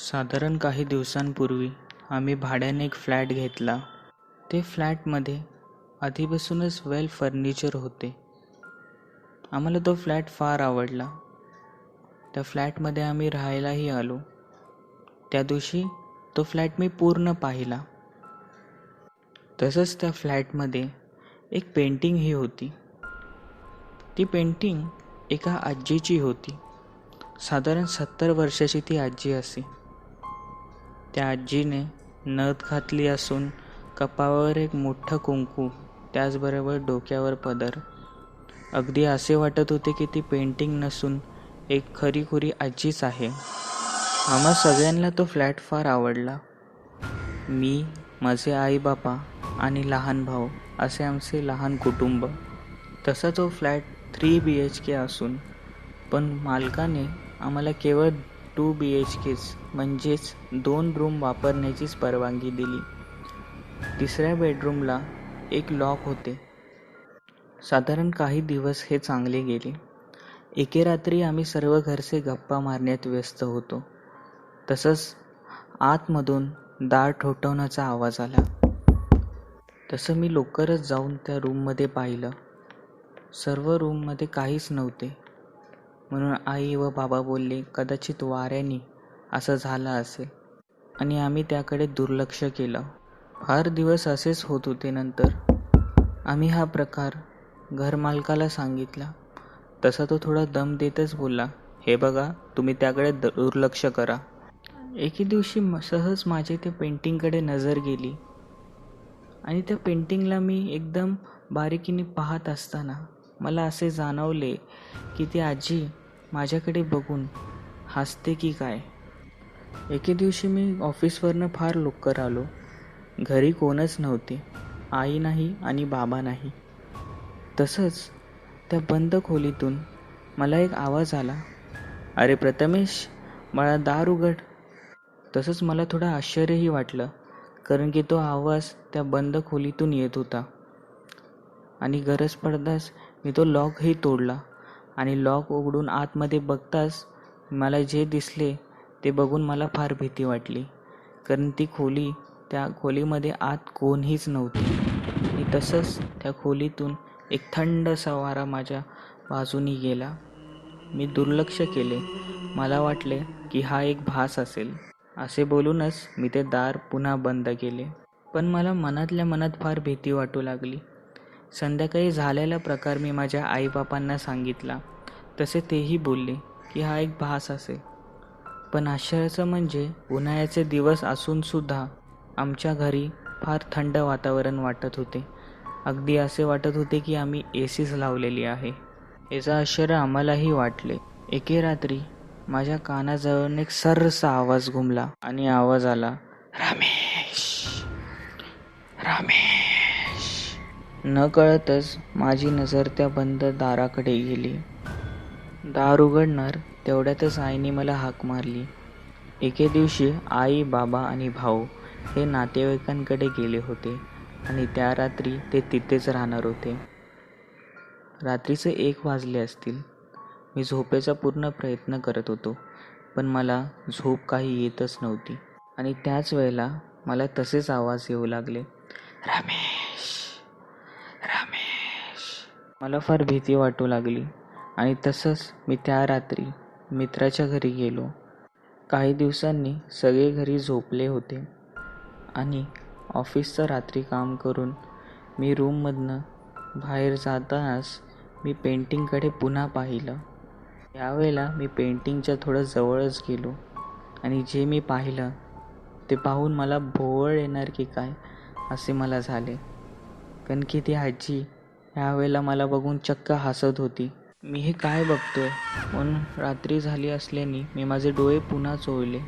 साधारण काही दिवसांपूर्वी आम्ही भाड्याने एक फ्लॅट घेतला. ते फ्लॅटमध्ये आधीपासूनच वेल फर्निचर होते. आम्हाला तो फ्लॅट फार आवडला. त्या फ्लॅटमध्ये आम्ही राहायलाही आलो. त्या दिवशी तो फ्लॅट मी पूर्ण पाहिला. तसंच त्या फ्लॅटमध्ये एक पेंटिंगही होती. ती पेंटिंग एका आजीची होती. साधारण 70 वर्षाची ती आजी असे. त्या आजीने नथ घातली असून कपाळावर एक मोठं कुंकू, त्याचबरोबर डोक्यावर पदर. अगदी असे वाटत होते की ती पेंटिंग नसून एक खरीखुरी आजीच आहे. आम्हा सगळ्यांना तो फ्लॅट फार आवडला. मी, माझे आई बाबा आणि लहान भाऊ असे आमचे लहान कुटुंब. तसा तो फ्लॅट 3 BHK असून पण मालकाने आम्हाला केवळ 2 BHKच म्हणजेच 2 रूम वापरण्याचीच परवानगी दिली. तिसऱ्या बेडरूमला एक लॉक होते. साधारण काही दिवस हे चांगले गेले. एके रात्री आम्ही सर्व घरचे गप्पा मारण्यात व्यस्त होतो. तसंच आतमधून दार ठोठावण्याचा आवाज आला. तसं मी लवकरच जाऊन त्या रूममध्ये पाहिलं. सर्व रूममध्ये काहीच नव्हते. म्हणून आई व बाबा बोलले कदाचित वाऱ्याने असं झालं असेल आणि आम्ही त्याकडे दुर्लक्ष केलं. फार दिवस असेच होत होते. नंतर आम्ही हा प्रकार घरमालकाला सांगितला. तसा तो थोडा दम देतच बोलला, हे बघा, तुम्ही त्याकडे दुर्लक्ष करा. एके दिवशी सहज माझे त्या पेंटिंगकडे नजर गेली आणि त्या पेंटिंगला मी एकदम बारीकीने पाहत असताना मला असे जाणवले की ती आजी माझ्याकडे बघून हसते की काय. एके दिवशी मी ऑफिसवरनं फार लवकर आलो. घरी कोणच नव्हते. आई नाही आणि बाबा नाही. तसंच त्या बंद खोलीतून मला एक आवाज आला, अरे प्रथमेश, मला दार उघड. तसंच मला थोडं आश्चर्यही वाटलं, कारण की तो आवाज त्या बंद खोलीतून येत होता. आणि गरज पडताच मी तो लॉकही तोडला आणि लॉक उघडून आतमध्ये बघताच मला जे दिसले ते बघून मला फार भीती वाटली. कारण त्या खोलीमध्ये आत कोणीच नव्हते. आणि तसंच त्या खोलीतून एक थंड असा वारा माझ्या बाजूनी गेला. मी दुर्लक्ष केले. मला वाटले की हा एक भास असेल. असे बोलूनच मी ते दार पुन्हा बंद केले. पण मला मनातल्या मनात फार भीती वाटू लागली. संध्याकाळी झालेला प्रकार मी माझ्या आईबापांना सांगितला. तसे तेही बोलले की हा एक भास असेल. पण आश्चर्याचं म्हणजे उन्हाळ्याचे दिवस असून सुद्धा आमच्या घरी फार थंड वातावरण वाटत होते. अगदी असे वाटत होते की आम्ही ACच लावलेली आहे. याचं आश्चर्य आम्हालाही वाटले. एके रात्री माझ्या कानाजवळ एक सर्रसा आवाज घुमला आणि आवाज आला, रमेश, रमेश. न कळतच माझी नजर त्या बंद दाराकडे गेली. दार उघडणार तेवढ्यातच आईने मला हाक मारली. एके दिवशी आई, बाबा आणि भाऊ हे नातेवाईकांकडे गेले होते आणि त्या रात्री ते तिथेच राहणार होते. रात्रीचे 1 वाजले असतील. मी झोपेचा पूर्ण प्रयत्न करत होतो, पण मला झोप काही येतच नव्हती. आणि त्याच वेळेला मला तसेच आवाज येऊ लागले, रमेश, रमेश. मला फार भीती वाटू लागली आणि तसंच मी त्या रात्री मित्राच्या घरी गेलो. काही दिवसांनी सगळे घरी झोपले होते आणि ऑफिसचं रात्री काम करून मी रूममधनं बाहेर जातानाच मी पेंटिंगकडे पुन्हा पाहिलं. यावेळेला मी पेंटिंगच्या थोडं जवळच गेलो आणि जे मी पाहिलं ते पाहून मला भोवळ येणार की काय असे मला झाले. कारण की ती आजी यावेळेला मला बघून चक्क हसत होती. मी हे काय बघतोय म्हणून रात्री झाली असल्याने मी माझे डोळे पुन्हा चोळले.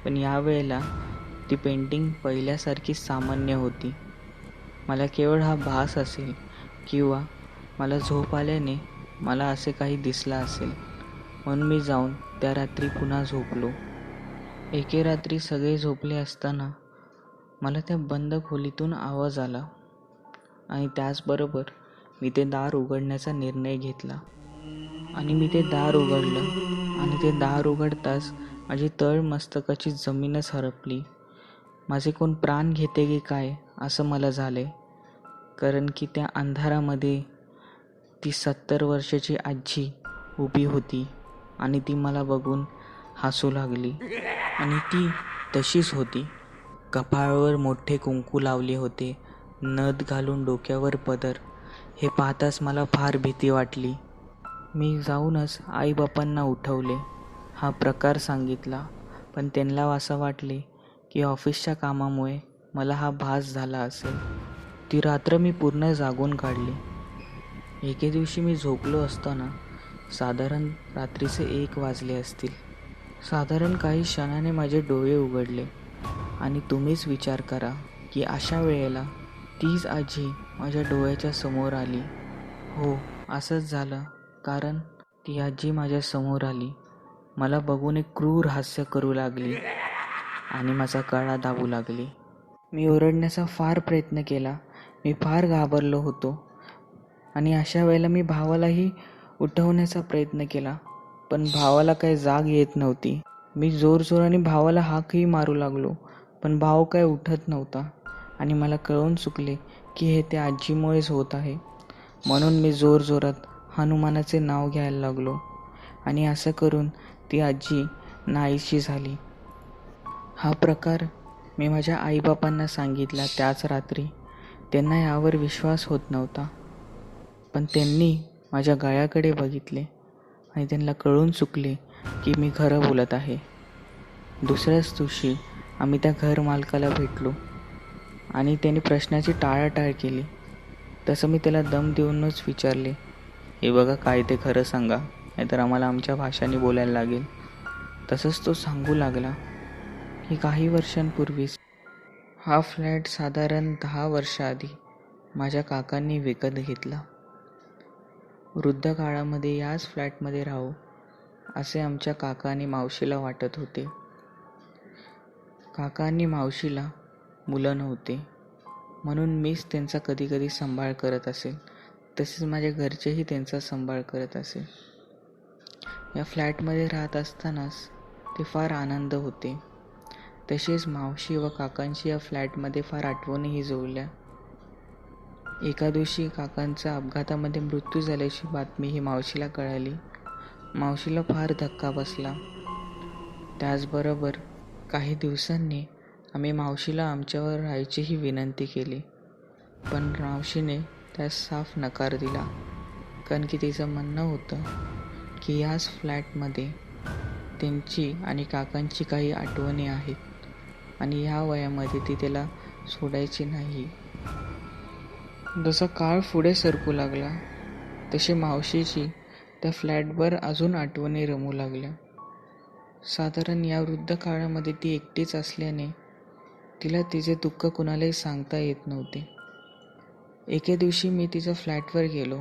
पण यावेळेला ती पेंटिंग पहिल्यासारखी सामान्य होती. मला केवळ हा भास असेल किंवा मला झोप आल्याने मला असे काही दिसलं असेल, म्हणून मी जाऊन त्या रात्री पुन्हा झोपलो. एके रात्री सगळे झोपले असताना मला त्या बंद खोलीतून आवाज आला आणि त्याचबरोबर मी ते दार उघडण्याचा निर्णय घेतला आणि मी ते दार उघडलं. आणि ते दार उघडताच माझी तळ मस्तकाची जमीनच हरपली. माझे कोण प्राण घेते की काय असं मला झाले. कारण की त्या अंधारामध्ये ती 70 वर्षाची आजी उभी होती आणि ती मला बघून हसू लागली. आणि ती तशीच होती. कपाळावर मोठे कुंकू लावले होते, नथ घालून डोक्यावर पदर. हे पाहताच मला फार भीती वाटली. मी जाऊनच आईबापांना उठवले, हा प्रकार सांगितला. पण त्यांना असं वाटले की ऑफिसच्या कामामुळे मला हा भास झाला असेल. ती रात्र मी पूर्ण जागून काढली. एके दिवशी मी झोपलो असताना साधारण रात्रीचे 1 वाजले असतील. साधारण काही क्षणाने माझे डोळे उघडले आणि तुम्हीच विचार करा की अशा वेळेला तीच आजी माझ्या डोळ्याच्या समोर आली. हो, असंच झालं. कारण ती आजी माझ्या समोर आली, मला बघून एक क्रूर हास्य करू लागली आणि माझा गळा दाबू लागली. मी ओरडण्याचा फार प्रयत्न केला. मी फार घाबरलो होतो आणि अशा वेळेला मी भावालाही उठवण्याचा प्रयत्न केला, पण भावाला काही जाग येत नव्हती. मी जोरजोराने भावाला हाकही मारू लागलो, पण भाव काय उठत नव्हता आणि मला कळून चुकले की हे त्या आजीमुळेच होत आहे. म्हणून मी जोरजोरात हनुमानाचे नाव घ्यायला लागलो आणि असं करून ती आजी नाहीशी झाली. हा प्रकार मी माझ्या आईबापांना सांगितला त्याच रात्री. त्यांना यावर विश्वास होत नव्हता, पण त्यांनी माझ्या गळ्याकडे बघितले आणि त्यांना कळून चुकले की मी खरं बोलत आहे. दुसऱ्याच दिवशी आम्ही त्या घर मालकाला भेटलो आणि त्याने प्रश्नाची टाळाटाळ केली. तसं मी त्याला दम देऊनच विचारले, हे बघा काय ते खरं सांगा, नाहीतर आम्हाला आमच्या भाषाने बोलायला लागेल. तसंच तो सांगू लागला की काही वर्षांपूर्वीच हा फ्लॅट साधारण 10 वर्षाआधी माझ्या काकांनी विकत घेतला. वृद्ध काळामध्ये याच फ्लॅटमध्ये राहू असे आमच्या काका आणि मावशीला वाटत होते. काका आणि मावशीला मुलं नव्हते, म्हणून मीच त्यांचा कधीकधी सांभाळ करत असेल. तसेच माझ्या घरचेही त्यांचा सांभाळ करत असेल. या फ्लॅटमध्ये राहत असतानाच ते फार आनंद होते. तसेच मावशी व काकांची या फ्लॅटमध्ये फार आठवणीही जुळल्या. एका दिवशी काकांचा अपघातामध्ये मृत्यू झाल्याची बातमी ही मावशीला कळाली. मावशीला फार धक्का बसला. त्याचबरोबर काही दिवसांनी आम्ही मावशीला आमच्यावर राहायचीही विनंती केली, पण मावशीने त्यास साफ नकार दिला. कारण की तिचं म्हणणं होतं की याच फ्लॅटमध्ये त्यांची आणि काकांची काही आठवणी आहेत आणि ह्या वयामध्ये ती त्याला सोडायची नाही. जसा काळ पुढे सरकू लागला तशी मावशीची त्या फ्लॅटवर अजून आठवणी रमू लागल्या. साधारण या वृद्ध काळामध्ये ती एकटीच असल्याने तिला तिचे दुःख कुणालाही सांगता येत नव्हते. एके दिवशी मी तिच्या फ्लॅटवर गेलो.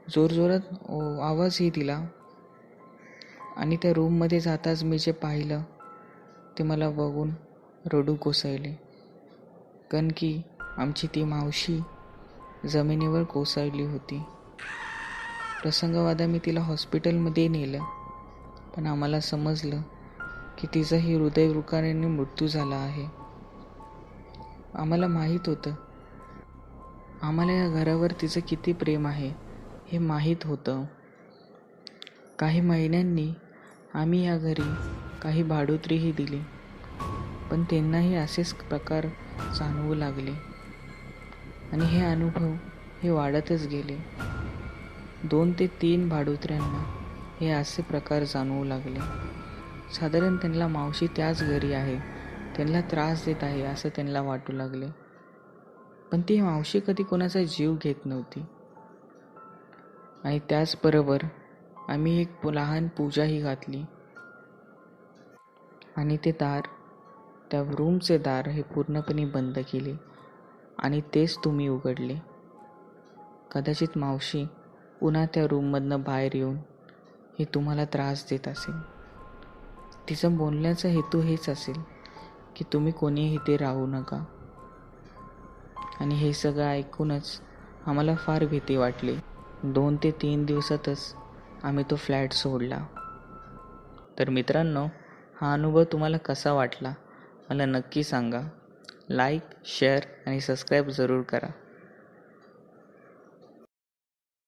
जोरजोरात आवाजही दिला आणि त्या रूममध्ये जाताच मी जे पाहिलं ते मला बघून रडू कोसळले. कारण की आमची ती मावशी जमिनीवर कोसळली होती. प्रसंगवादा मी तिला हॉस्पिटलमध्ये नेलं, पण आम्हाला समजलं की तिचाही हृदयविकाराने मृत्यू झाला आहे. आम्हाला माहीत होतं, आम्हाला या घरावर तिचं किती प्रेम आहे हे माहीत होतं. काही महिन्यांनी आम्ही या घरी काही भाडोत्रीही दिली, पण त्यांनाही असेच प्रकार जाणवू लागले आणि हे अनुभव हे वाढतच गेले. 2 ते 3 भाडोत्र्यांना हे असे प्रकार जाणवू लागले. साधारण त्यांना मावशी त्याच घरी आहे, त्यांना त्रास देत आहे असं त्यांना वाटू लागले. पण ती मावशी कधी कोणाचा जीव घेत नव्हती. आणि त्याचबरोबर आम्ही एक लहान पूजाही घातली आणि ते दार, त्या रूमचे दार हे पूर्णपणे बंद केले आणि तेच तुम्ही उघडले. कदाचित मावशी पुन्हा त्या रूममधनं बाहेर येऊन हे तुम्हाला त्रास देत असेल. तिचं बोलण्याचा हेतू हेच असेल की तुम्ही कोणीही इथे राहू नका. आणि हे सगळं ऐकूनच आम्हाला फार भीती वाटली. 2 ते 3 दिवसातच आम्ही तो फ्लॅट सोडला. तर मित्रांनो, हा अनुभव तुम्हाला कसा वाटला मला नक्की सांगा. लाईक, शेअर आणि सबस्क्राईब जरूर करा.